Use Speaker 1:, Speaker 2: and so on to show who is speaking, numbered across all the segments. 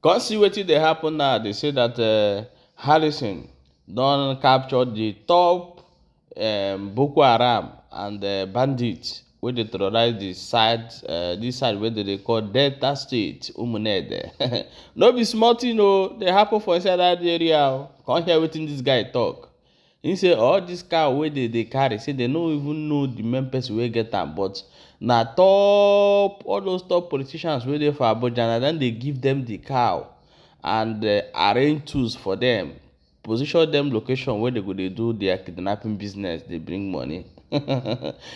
Speaker 1: Come see wetin dey happen now. They say that Harrison don capture the top Boko Haram and bandits wey dey terrorize the side, this side wey they call Delta State, Umunede. No be small thing o, dey happen for inside that area o. Come hear wetin this guy talk. He say all this cow wey they carry, say they no even know the main person wey get am, but na top, all those top politicians wey dey for Abuja, na then they give them the cow and arrange tools for them, position them location where they go dey do their kidnapping business, they bring money.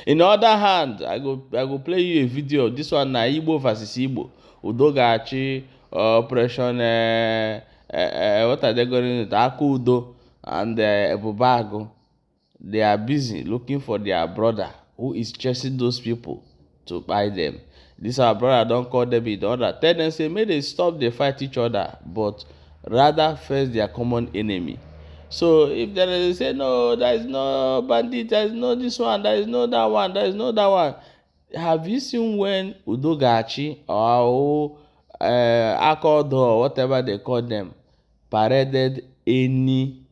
Speaker 1: In the other hand, I go play you a video. This one na Igbo versus Igbo, Udogachi, Operation what are they going to Udo and ABUBAKAR. They are busy looking for their brother who is chasing those people to buy them. This our brother don't call them in order. Tell them say may they stop they fight each other, but rather face their common enemy. So if they say no, there is no bandit, there is no this one, there is no that one, there is no that one. Have you seen when Udogachi or Accord or whatever they call them paraded any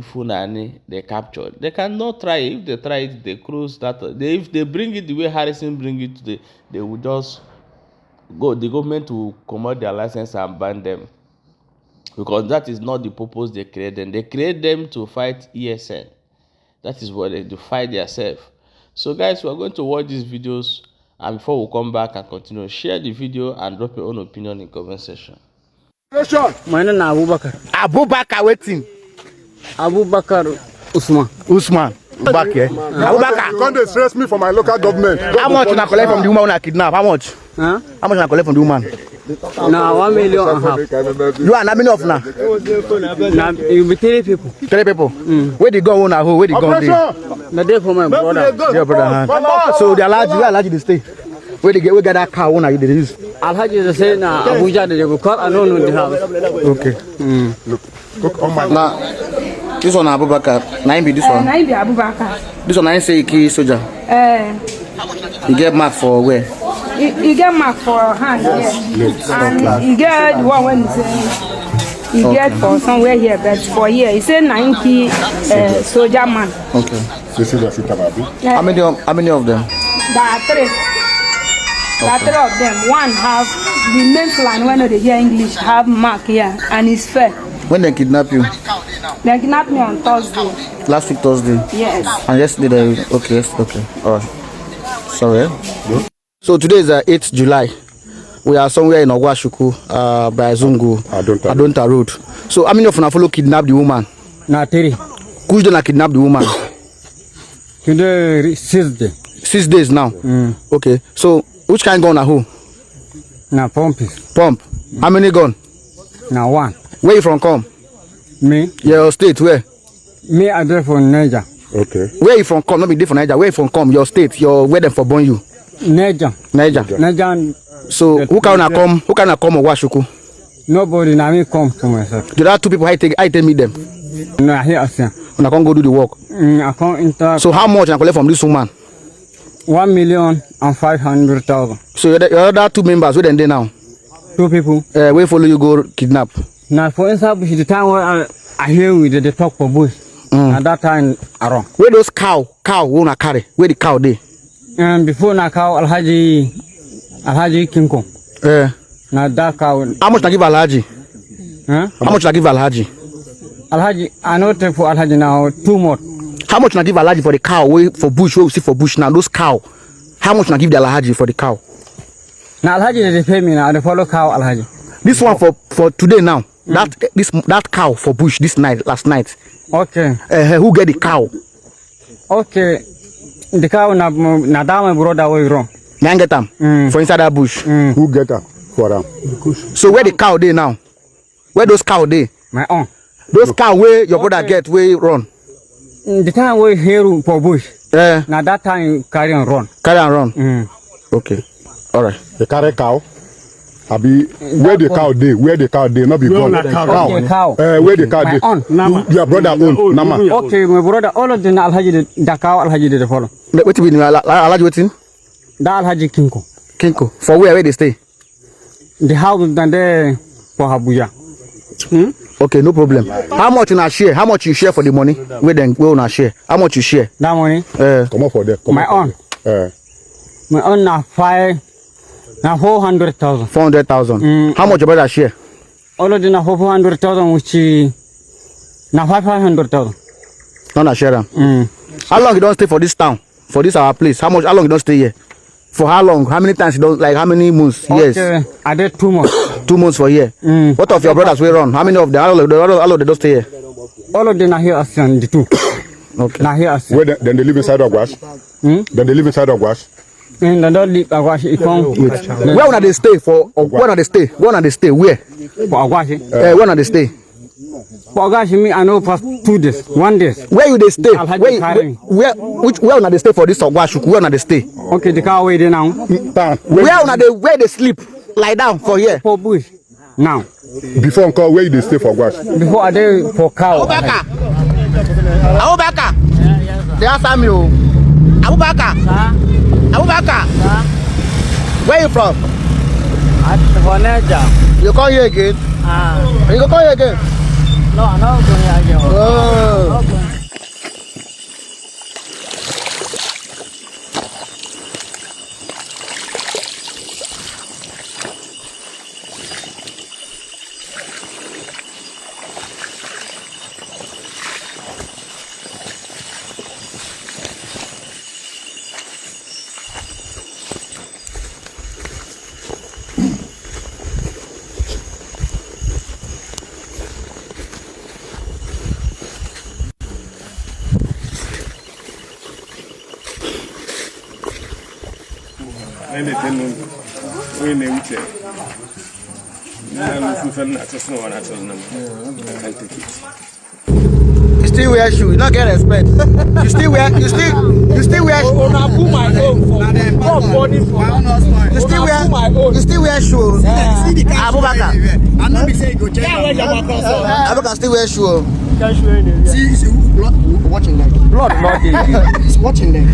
Speaker 1: Fulani they captured? They cannot try it. If they try it, they close that. If they bring it the way Harrison bring it today, they will just go. The government will commit their license and ban them, because that is not the purpose they create them. They create them to fight ESN. That is what they do, fight themselves. So guys, we are going to watch these videos, and before we come back and continue, share the video and drop your own opinion in the comment section.
Speaker 2: My name is ABUBAKAR.
Speaker 3: ABUBAKAR waiting.
Speaker 2: ABUBAKAR
Speaker 3: Usman. Back here. ABUBAKAR.
Speaker 4: Can't they stress me for my local government?
Speaker 3: How much you collect from the woman when I kidnap? How much?
Speaker 2: Huh?
Speaker 3: How much you collect from the woman?
Speaker 2: Now 1.5 million.
Speaker 3: You are how many of now?
Speaker 2: Now you be 3 people.
Speaker 3: 3 people. Where they go on now? Where they go on?
Speaker 2: Now they for my brother.
Speaker 3: Your brother. So they allow you to stay. Where they get that car when you they use?
Speaker 2: Alhaji they say na Abuja they go call. I don't know the house.
Speaker 3: Okay.
Speaker 4: Look on my
Speaker 3: now. This one ABUBAKAR. Nine be this one.
Speaker 5: Nine be ABUBAKAR.
Speaker 3: This one I say key soldier. You get mark for where?
Speaker 5: You get mark for hand here, and you get the one when you get for somewhere here, but for here you say 90 soldier man.
Speaker 3: Okay.
Speaker 4: How
Speaker 3: many of them?
Speaker 5: There are 3. There are 3 of them. One have the main plan when they hear English have mark here, and it's fair.
Speaker 3: When they kidnap you?
Speaker 5: They kidnapped me on Thursday.
Speaker 3: Last week Thursday?
Speaker 5: Yes.
Speaker 3: And yesterday they... Okay. Alright. Sorry. Yeah. So today is 8th July. We are somewhere in OGWASHI by Zungu, Adonta Road. So how many of you follow kidnap the woman?
Speaker 2: Na 3.
Speaker 3: Who's gonna kidnap the woman?
Speaker 2: Today 6 days.
Speaker 3: 6 days now? Okay. So which kind gun are who?
Speaker 2: Na pump.
Speaker 3: How many gun?
Speaker 2: Na 1.
Speaker 3: Where you from come?
Speaker 2: Me?
Speaker 3: Your state, where?
Speaker 2: Me I dey from Niger.
Speaker 4: Okay.
Speaker 3: Where you from come? Not be different Niger. Where you from come? Your state, where them for born you?
Speaker 2: Niger.
Speaker 3: So who can come OGWASHI?
Speaker 2: Nobody na me come to myself.
Speaker 3: There are 2 people I take meet them.
Speaker 2: No, I hear say.
Speaker 3: When I can't go do the work.
Speaker 2: I can't enter.
Speaker 3: So how much I collect from this woman?
Speaker 2: 1,500,000.
Speaker 3: So your other 2 members, where they now?
Speaker 2: 2 people.
Speaker 3: Where follow you go kidnap?
Speaker 2: Now for instance, the time when I hear we they talk for bush. At that time around.
Speaker 3: Where those cow wanna carry? Where the cow they?
Speaker 2: And before na cow Alhaji Kinko. Now that cow.
Speaker 3: How much I give Alhaji?
Speaker 2: Huh?
Speaker 3: How much I give Alhaji?
Speaker 2: Alhaji, I know take for Alhaji now 2 more.
Speaker 3: How much I give Alhaji for the cow? Wait for bush, where we see for bush now. Those cow. How much I give the Alhaji for the cow?
Speaker 2: Now Alhaji they pay me now. They follow cow Alhaji.
Speaker 3: This one for today now. That cow for bush last night.
Speaker 2: Okay.
Speaker 3: Who get the cow?
Speaker 2: Okay. The cow na my brother way wrong.
Speaker 3: Now get them for inside that bush.
Speaker 4: Who get them for them?
Speaker 3: So where the cow they now? Where those cow they?
Speaker 2: My own.
Speaker 3: Those cow where your brother get where run?
Speaker 2: The time we here for bush. Now that time carry and run.
Speaker 3: Okay. Alright.
Speaker 4: The carry cow. Abi where the cow dey? Where the cow dey? Not be gone.
Speaker 2: Cow.
Speaker 4: Where the cow dey? Your brother own. Nama.
Speaker 2: Okay, my brother. All of them Alhaji the cow Alhaji they follow.
Speaker 3: What be Alhaji waiting?
Speaker 2: That Alhaji Kinko.
Speaker 3: For where they stay?
Speaker 2: The house then there for Abuja.
Speaker 3: Okay, no problem. How much you share? How much you share for the money? We una share. How much you share?
Speaker 2: That money?
Speaker 4: Come on for that.
Speaker 2: My own. My own na 400,000.
Speaker 3: 400,000. How much your brother share?
Speaker 2: All of them na 400,000, which na 500,000.
Speaker 3: No, na share them. How long you don't stay for this town? For this our place? How long you don't stay here? For how long? How many times you don't, like how many months? Yes.
Speaker 2: I did 2 months.
Speaker 3: 2 months for here. What of your brothers we run? How many of them? All of them don't stay here.
Speaker 2: All of them are here as the two.
Speaker 3: Okay.
Speaker 2: Now here as.
Speaker 4: Where then they live inside Ogwashi? Then they live inside Ogwashi?
Speaker 2: And they don't live Ogwashi.
Speaker 3: Where wanna they stay for? Where wanna they stay? Where wanna they stay? Where?
Speaker 2: For Ogwashi.
Speaker 3: Where wanna they stay?
Speaker 2: For Ogwashi, me I know for 2 days, 1 day.
Speaker 3: Where you they stay? Where wanna they stay for this Ogwashi? Where wanna they stay?
Speaker 2: Okay, the car waiting now.
Speaker 3: Where they sleep? Lie down for here.
Speaker 2: For bush. Now.
Speaker 4: Before Uncle, where they stay for Ogwashi?
Speaker 2: Before I did for cow.
Speaker 3: Abubakar. They answer me. Abubakar. Abubakar. Where you from? You come here again? You go come here again?
Speaker 2: No, I'm not going here again.
Speaker 3: Oh. You still wear shoe, you not get respect. You still wear shoe. You still wear shoe. Abubakar. Abubakar still wear shoe. See, watching them. Blood. It's watching them.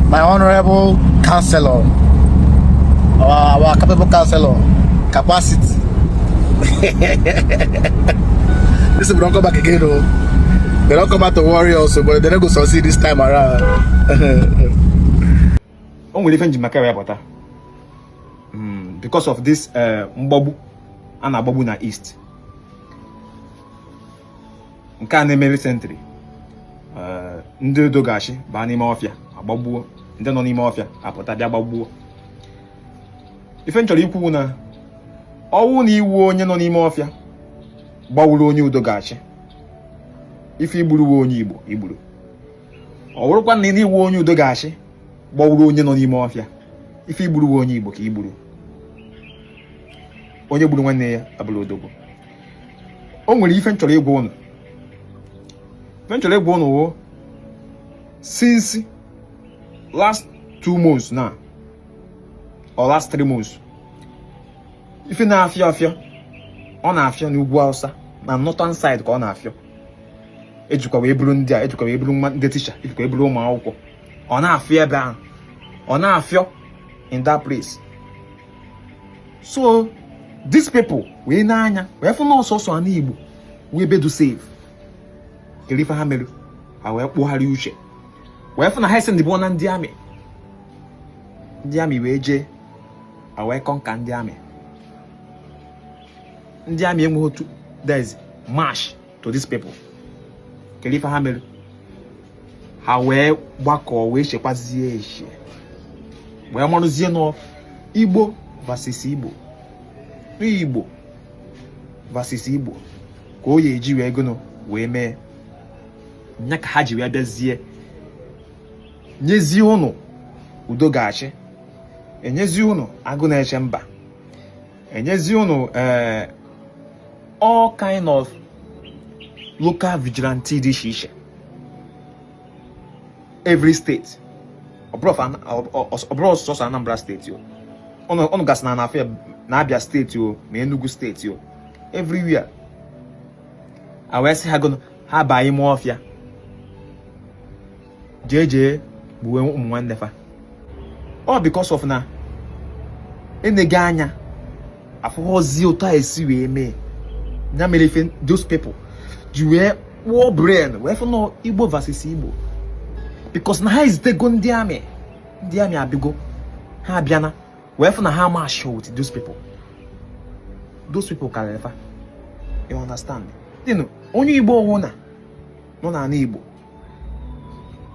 Speaker 3: My honorable councillor, our capable councillor, capacity. This will not come back again, though. They don't come back to worry also, but they don't go succeed this time around.
Speaker 6: Only even Jimakaya water. Because of this Mbobu and Abobu na East. Nkane mere recently. Ndị Udogachi ba n'ime ọfịa agbagbuo ndị nọ n'ime ọfịa apụta bịa gbagbuo. Ife nchọrọ ikwu na ọwụ na iwu onye nọ n'ime ọfịa gbawuru onye Udogachi. Ife igburu onye Igbo igburu. Ọ wụrụkwa na iwu onye Udogachi gbawuru onye nọ n'ime ọfịa. Ife igburu onye Igbo ka igburu. Onye gburu nwanne ya abụrụ odogwu. O nwere ife nchọrọ ịgwa unu. Eventually, Bono, since last 2 months now, or last 3 months, if you na afia, on afia ni Ugwasa, na northern side ka on afia. Ejukwa we buru ndia, ejukwa we buru the teacher, ejukwa we buru ma akwụkwọ. On afia ba, on afia in that place. So these people, we na anya, we have no so an Igbo, we be to save. Kelifa hamelu awe kpoghari uche wee fụ na ha si ndị bụ na ndị amị wee jee awe konka ndị amị enweghị otu there is march to these people. Kelifa hamelu ha wee gbakọ wee chekwazie eche wee marụzie nọ Igbo versus Igbo versus Igbo ka o ya eji wee gono wee mee nyaka ha ji wee bịazie nyezie unu Udogachi, enyezie unu agụ na-eche mba, enyezie unu all kind of local vigilante dị iche iche every state. Ọbụrụ ọsọsọ Anambra steeti unu gasị na Abia steeti ma Enugu steeti everywhere. I wee sị ha gụnụ ha baa ime ọfịa jee gbuwe ụmụ nwanne fa. All because of na enege anya afọghọzi ụtọ a esi wee mee ya mere ife those people ji wee kpụọ brain wee fụ na Igbo versus Igbo, because na ha ezitego ndị amị abịgo ha abịana wee fụ na ha ma show with those people karịrị fa. You understand? Onye Igbo ọwụ na nọ n'ala Igbo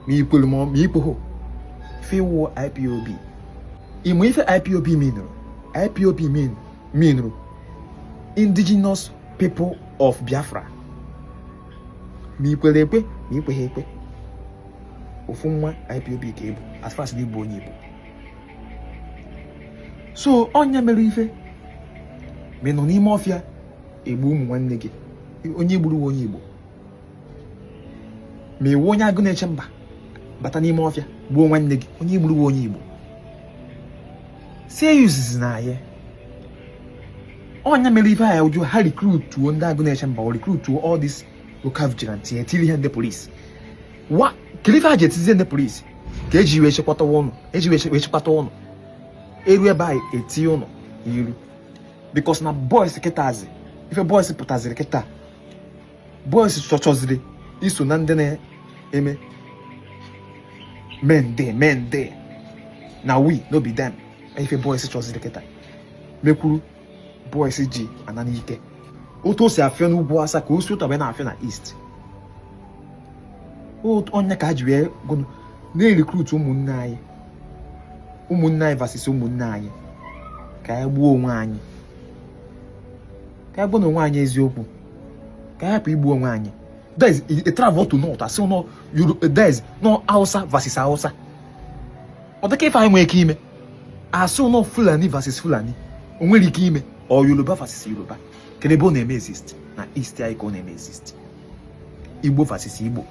Speaker 6: ma ikwelu ma ikpoho ife wụ IPOB. Imo ife IPOB meanuru? IPOB meanuru Indigenous People of Biafra. Ma ikwere ekwe ma ikweghị ekwe, ofu nwa IPOB ka Igbo as far as Igbo onye Igbo. So onye mere ife ma nọ n'ime ọfịa egbu ụmụ nwanne gị, onye gburu onye Igbo, ma iwu onye agụ na-eche mba bata n'ime ọfịa gbuo nwanne gị, onye gburu onye Igbo. Sie uses na ya onye mere ife a uju ha recruit ndị agụ na-eche mba, recruit all this local vigilante etiri ihe ndị police wa kilife ha jetizie ndị police ka eji wee chekwata ụnụ eru ebe a eti ụnụ iru, because na boys kịtazi ife boys pụtaziri kịta, boys chọchọziri iso na ndị na-eme men dey na we no be them. Ife boys chọziri kịta mekwuru boys ji ana n'ike otu o si afịa n'ugwu asa ka o si ụtọ na-afịa na east. Onye ka ha ji wee gụnụ na-recruit ụmụnne anyị versus ụmụnne anyị ka anyị gbuo onwe anyị, ka anyị gbuo n'onwe anyị eziokwu, ka anyị hapụ igbu onwe anyị. There is a travel to north asị no there is no Hausa versus Hausa. Ọ dịka ife anyị nwere ike ime asị no Fulani versus Fulani, o nwere ike ime or Yoruba versus Yoruba. Kedu ebe ọ na-eme exist? Na East anyị ka ọ na-eme exist. Igbo versus Igbo.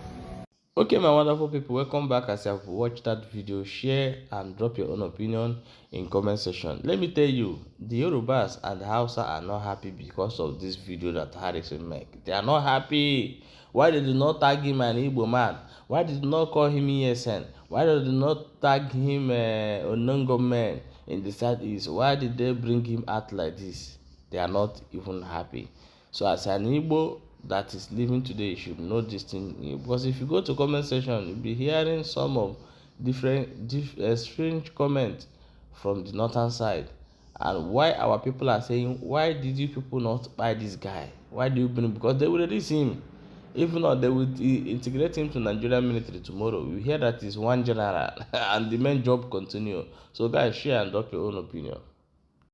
Speaker 1: Okay, my wonderful people, welcome back. As you have watched that video, share and drop your own opinion in comment section. Let me tell you, the Yorubas and the Hausa are not happy because of this video that Harrison made. They are not happy. Why did they not tag him an Igbo man? Why did they not call him ESN? Why did they not tag him Onongo man in the Southeast? Why did they bring him out like this? They are not even happy. So as an Igbo that is living today, you should know this thing, because if you go to comment section, you'll be hearing some of different strange comments from the northern side, and why our people are saying, why did you people not buy this guy? Why do you bring him? Because they will release him. If not, they will integrate him to Nigerian military tomorrow. We hear that is one general and the main job continue. So guys, share and drop your own opinion.